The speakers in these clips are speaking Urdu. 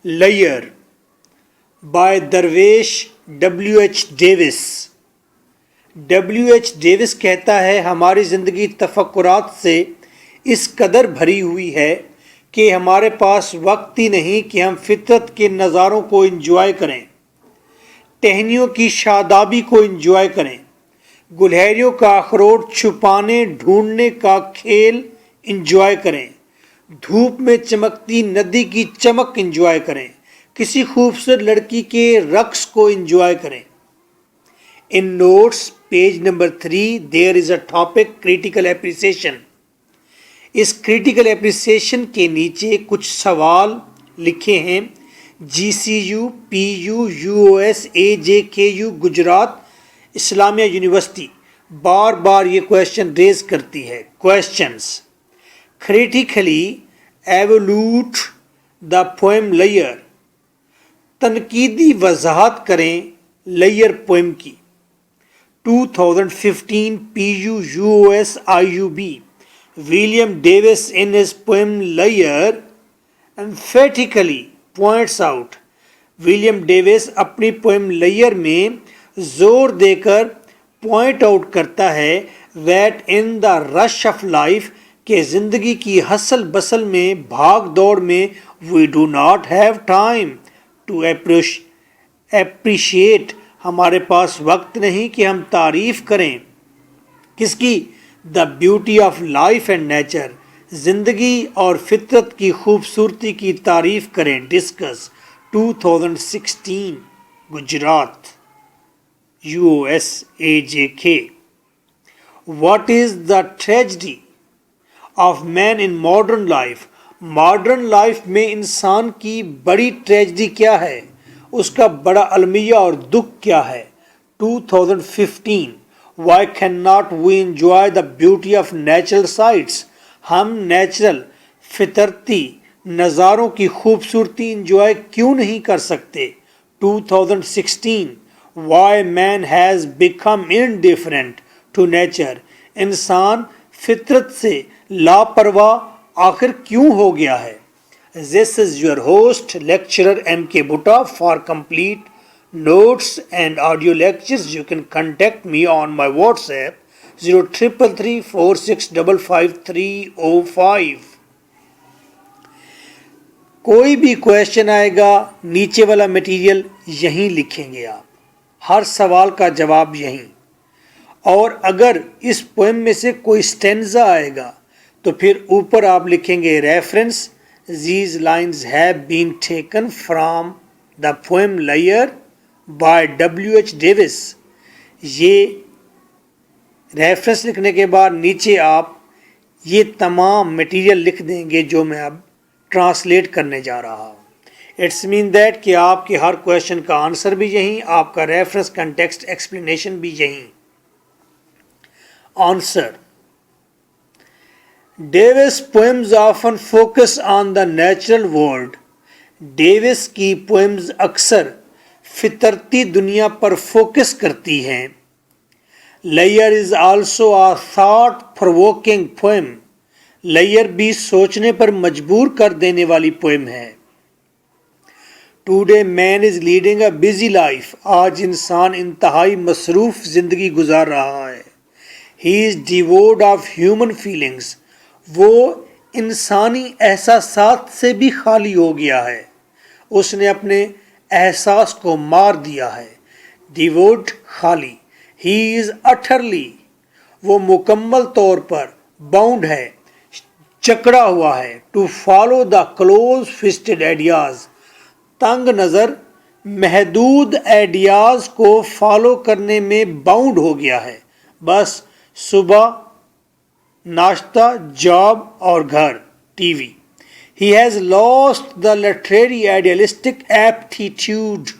Layer by Darvesh W.H. Davies. W.H. Davies کہتا ہے ہماری زندگی تفکرات سے اس قدر بھری ہوئی ہے کہ ہمارے پاس وقت ہی نہیں کہ ہم فطرت کے نظاروں کو انجوائے کریں، ٹہنیوں کی شادابی کو انجوائے کریں، گلہریوں کا اخروٹ چھپانے ڈھونڈنے کا کھیل انجوائے کریں، دھوپ میں چمکتی ندی کی چمک انجوائے کریں، کسی خوبصورت لڑکی کے رقص کو انجوائے کریں. In notes page number 3 there is a topic critical appreciation. اس کریٹیکل اپریسیشن کے نیچے کچھ سوال لکھے ہیں. GCU PU UOS AJKU Gujrat Islamia university بار بار یہ کویشچن ریز کرتی ہے. Questions: critically evaluate the poem Layer. تنقیدی وضاحت کریں لیئر پوئم کی. 2015 PU UOS IUB William Davis in his poem Layer emphatically points out. William Davies اپنی پوئم لیئر میں زور دے کر پوائنٹ آؤٹ کرتا ہے that in the rush of life کہ زندگی کی ہسل بسل میں بھاگ دوڑ میں we do not have time to appreciate ہمارے پاس وقت نہیں کہ ہم تعریف کریں کس کی؟ the beauty of life and nature. زندگی اور فطرت کی خوبصورتی کی تعریف کریں. Discuss 2016 Gujarat UOS AJK. What is the tragedy of man in modern life? Modern life میں انسان کی بڑی ٹریجڈی کیا ہے، اس کا بڑا المیہ اور دکھ کیا ہے. 2015 Why cannot we enjoy the beauty of natural sights? ہم نیچرل فطرتی نظاروں کی خوبصورتی انجوائے کیوں نہیں کر سکتے. 2016 Why man has become indifferent to nature? انسان فطرت سے لاپرواہ آخر کیوں ہو گیا ہے. This is your host lecturer M.K. Bhutta. For complete notes and audio lectures you can contact me on my WhatsApp 033346555305. کوئی بھی کویشچن آئے گا نیچے والا مٹیریل یہیں لکھیں گے آپ، ہر سوال کا جواب یہیں. اور اگر اس پوئم میں سے کوئی سٹینزا آئے گا تو پھر اوپر آپ لکھیں گے reference. These lines have been taken from the poem Layer by W.H. Davis. یہ ریفرنس لکھنے کے بعد نیچے آپ یہ تمام مٹیریل لکھ دیں گے جو میں اب ٹرانسلیٹ کرنے جا رہا ہوں. اٹس مین دیٹ کہ آپ کے ہر کویشچن کا آنسر بھی یہیں، آپ کا ریفرنس کنٹیکسٹ ایکسپلینیشن بھی یہیں. Answer: Davies poems often focus on the natural world. Davies کی پوئمز اکثر فطرتی دنیا پر فوکس کرتی ہیں. Layer is also a thought provoking poem. Layer بھی سوچنے پر مجبور کر دینے والی پوئم ہے. Today man is leading a busy life. آج انسان انتہائی مصروف زندگی گزار رہا ہے. He is devoid of human feelings. وہ انسانی احساسات سے بھی خالی ہو گیا ہے. اس نے اپنے احساس کو مار دیا ہے. ڈیووڈ خالی. He is utterly. وہ مکمل طور پر باؤنڈ ہے، جکڑا ہوا ہے. To follow the close fisted ideas. تنگ نظر محدود آئیڈیاز کو فالو کرنے میں باؤنڈ ہو گیا ہے. بس صبح ناشتہ، جاب اور گھر، T V. He has lost the literary idealistic aptitude.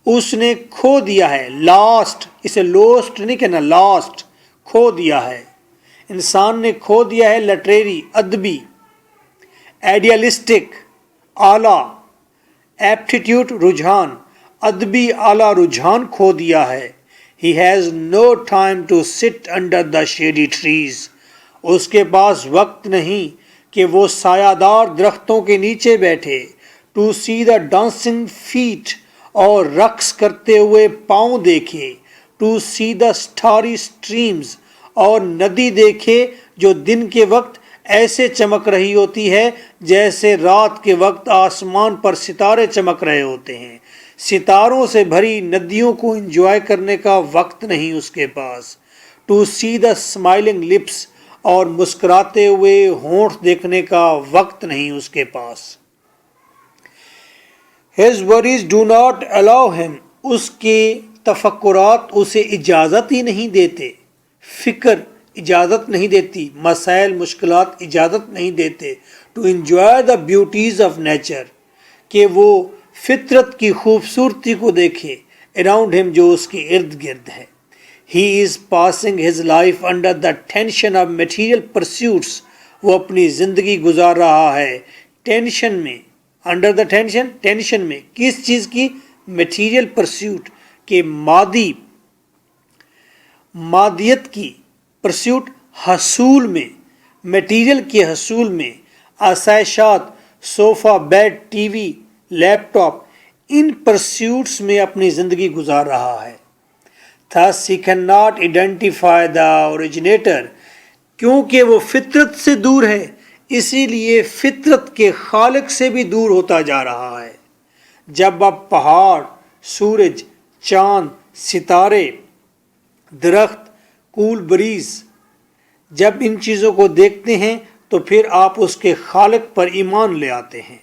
اس نے کھو دیا ہے. لاسٹ, اسے لوسٹ نہیں کہنا, لاسٹ, کھو دیا ہے. انسان نے کھو دیا ہے لٹریری, ادبی, ایڈیالسٹک, اعلیٰ, ایپٹیٹیوڈ, رجحان, ادبی اعلیٰ رجحان کھو دیا ہے. He has no time to sit under the shady trees. اس کے پاس وقت نہیں کہ وہ سایہ دار درختوں کے نیچے بیٹھے. To see the dancing feet, اور رقص کرتے ہوئے پاؤں دیکھے. To see the starry streams, اور ندی دیکھے جو دن کے وقت ایسے چمک رہی ہوتی ہے جیسے رات کے وقت آسمان پر ستارے چمک رہے ہوتے ہیں. ستاروں سے بھری ندیوں کو انجوائے کرنے کا وقت نہیں اس کے پاس. To see the smiling lips, اور مسکراتے ہوئے ہونٹ دیکھنے کا وقت نہیں اس کے پاس. His worries do not allow him, اس کے تفکرات اسے اجازت ہی نہیں دیتے. فکر اجازت نہیں دیتی, مسائل مشکلات اجازت نہیں دیتے. To enjoy the beauties of nature, کہ وہ فطرت کی خوبصورتی کو دیکھے. اراؤنڈ ہم, جو اس کے ارد گرد ہے. He is passing his life under the tension of material pursuits, وہ اپنی زندگی گزار رہا ہے ٹینشن میں. انڈر دا ٹینشن, ٹینشن میں کس چیز کی؟ میٹیریل پرسیوٹ, کہ مادیت کی, پرسیوٹ حصول میں, میٹیریل کے حصول میں. آسائشات, صوفہ, بیڈ, ٹی وی, لیپ ٹاپ, ان پرسیوٹس میں اپنی زندگی گزار رہا ہے. Thus he cannot identify the originator, کیونکہ وہ فطرت سے دور ہے, اسی لیے فطرت کے خالق سے بھی دور ہوتا جا رہا ہے. جب آپ پہاڑ, سورج, چاند, ستارے, درخت, کول بریز, جب ان چیزوں کو دیکھتے ہیں تو پھر آپ اس کے خالق پر ایمان لے آتے ہیں.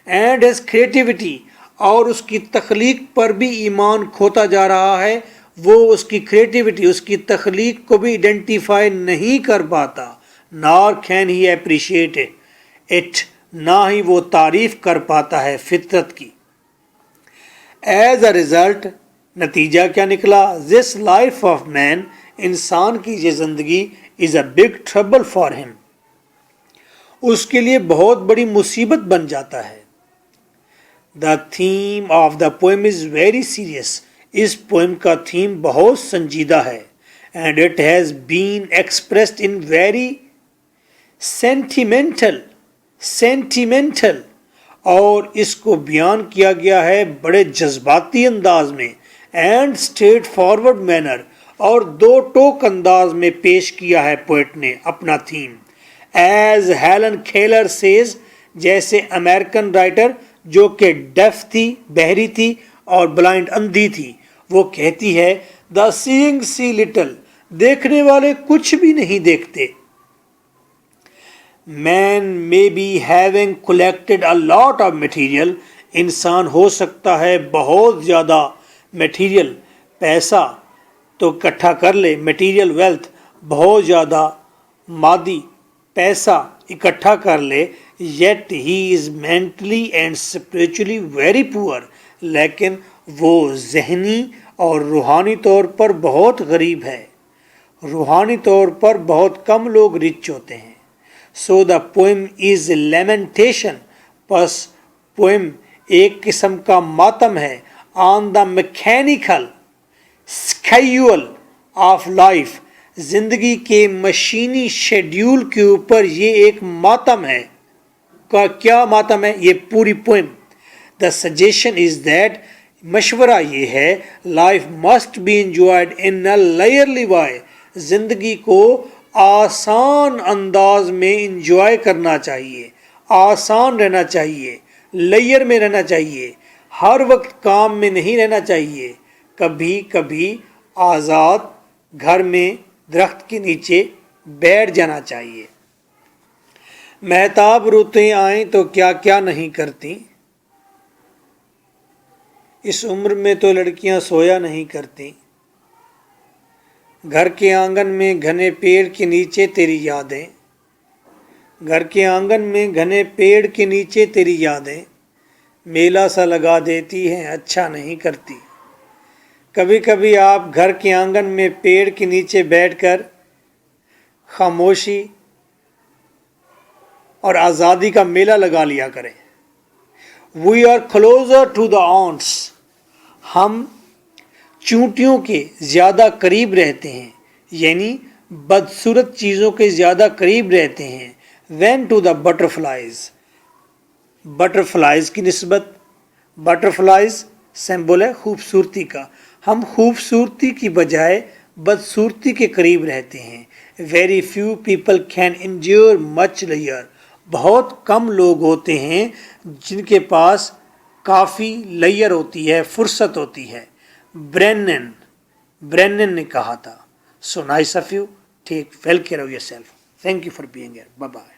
اینڈ his creativity, اور اس کی تخلیق پر بھی ایمان کھوتا جا رہا ہے. وہ اس کی کریٹیوٹی, اس کی تخلیق کو بھی آئیڈینٹیفائی نہیں کر پاتا. nor can he appreciate it, نہ ہی وہ تعریف کر پاتا ہے فطرت کی. ایز اے ریزلٹ, نتیجہ کیا نکلا؟ this life of man, انسان کی یہ زندگی is a big trouble for him, اس کے لیے بہت بڑی مصیبت بن جاتا ہے. The theme of the poem is very serious, اس پوئم کا تھیم بہت سنجیدہ ہے. and it has been expressed in very sentimental, اور اس کو بیان کیا گیا ہے بڑے جذباتی انداز میں. and straight forward manner, اور دو ٹوک انداز میں پیش کیا ہے پوئٹ نے اپنا theme. as Helen Keller says, جیسے امریکن رائٹر جو کہ ڈیف تھی, بہری تھی, اور بلائنڈ, اندھی تھی, وہ کہتی ہے دا سیئنگ سی لٹل, دیکھنے والے کچھ بھی نہیں دیکھتے. مین may be having collected a lot of material, انسان ہو سکتا ہے بہت زیادہ میٹیریل, پیسہ تو اکٹھا کر لے, میٹیریل ویلتھ, بہت زیادہ مادی پیسہ اکٹھا کر لے. yet he is mentally and spiritually very poor, لیکن وہ ذہنی اور روحانی طور پر بہت غریب ہے. روحانی طور پر بہت کم لوگ رچ ہوتے ہیں. so the poem is a lamentation, پس پوئم ایک قسم کا ماتم ہے. on the mechanical schedule of life, زندگی کے مشینی شیڈیول کے اوپر یہ ایک ماتم ہے. کیا ماتم ہے؟ یہ پوری poem. the suggestion is that, مشورہ یہ ہے, life must be enjoyed in a layerly way, زندگی کو آسان انداز میں انجوائے کرنا چاہیے, آسان رہنا چاہیے, لیئر میں رہنا چاہیے, ہر وقت کام میں نہیں رہنا چاہیے, کبھی کبھی آزاد گھر میں درخت کے نیچے بیٹھ جانا چاہیے. مہتاب رتیں آئیں تو کیا کیا نہیں کرتی, اس عمر میں تو لڑکیاں سویا نہیں کرتی. گھر کے آنگن میں گھنے پیڑ کے نیچے تیری یادیں, گھر کے آنگن میں گھنے پیڑ کے نیچے تیری یادیں, میلہ سا لگا دیتی ہیں اچھا نہیں کرتی. کبھی کبھی آپ گھر کے آنگن میں پیڑ کے نیچے بیٹھ کر خاموشی اور آزادی کا میلہ لگا لیا کریں. We are closer to the ants. ہم چونٹیوں کے زیادہ قریب رہتے ہیں، یعنی بدصورت چیزوں کے زیادہ قریب رہتے ہیں. When to the بٹرفلائز. بٹرفلائز کی نسبت، بٹرفلائز سمبل ہے خوبصورتی کا. ہم خوبصورتی کی بجائے بدصورتی کے قریب رہتے ہیں. Very few people can endure much layer. بہت کم لوگ ہوتے ہیں جن کے پاس کافی لیئر ہوتی ہے، فرصت ہوتی ہے. برینن نے کہا تھا. So nice of you. Take well care of yourself. Thank you for being here. Bye bye.